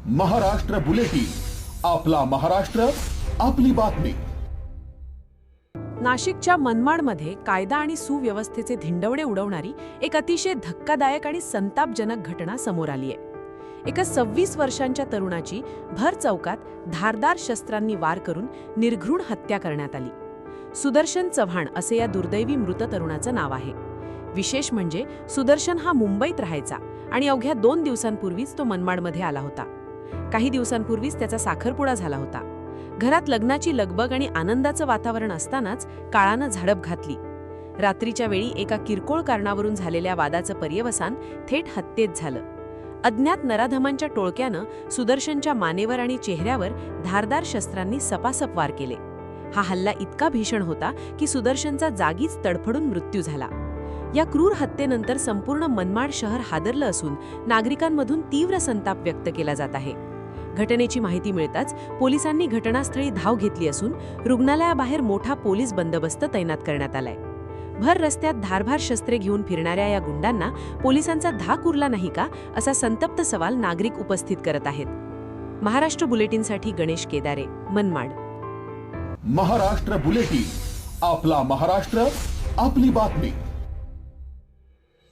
Maharashtra bulletin, आपला महाराष्ट्र, आपली बातमी. नाशिकच्या मनमाडमध्ये कायदा आणि सुव्यवस्थेचे धिंडवडे उडवणारी एक अतिशय धक्कादायक आणि संतापजनक घटना समोर आली आहे. एका 26 वर्षांच्या तरुणाची भर चौकात धारदार शस्त्रांनी वार करून निर्घृण हत्या करण्यात आली. सुदर्शन चव्हाण असे या दुर्दैवी मृत तरुणाचं नाव आहे. विशेष म्हणजे सुदर्शन हा मुंबईत राहायचा आणि अवघ्या 2 दिवसांपूर्वीच तो मनमाडमध्ये आला होता. काही दिवसांपूर्वीच त्याचा साखरपुडा झाला होता. घरात लग्नाची लगबग आणि आनंदाचं वातावरण असतानाच काळानं झडप घातली. रात्रीच्या वेळी एका किरकोळ कारणावरून झालेल्या वादाचं पर्यवसान थेट हत्येत झालं. अज्ञात नराधमांच्या टोळक्यानं सुदर्शनच्या मानेवर आणि चेहऱ्यावर धारदार शस्त्रांनी सपासप वार केले. हा हल्ला इतका भीषण होता की सुदर्शनचा जागीच तडफडून मृत्यू झाला. या क्रूर हत्येनंतर संपूर्ण मनमाड शहर हादरलं असून नागरिकांमधून तीव्र संताप व्यक्त केला जात आहे. घटनेची माहिती मिळताच पोलिसांनी घटनास्थळी धाव घेतली असून रुग्णालयाबाहेर मोठा पोलीस बंदोबस्त तैनात करण्यात आलाय. भर रस्त्यात धारभार शस्त्रे घेऊन फिरणाऱ्या या गुंडांना पोलिसांचा धाक उरला नाही का, असा संतप्त सवाल नागरिक उपस्थित करत आहेत. महाराष्ट्र बुलेटिनसाठी गणेश केदारे, मनमाड. महाराष्ट्र बुलेटिन, आपला महाराष्ट्र, आपली बातमी.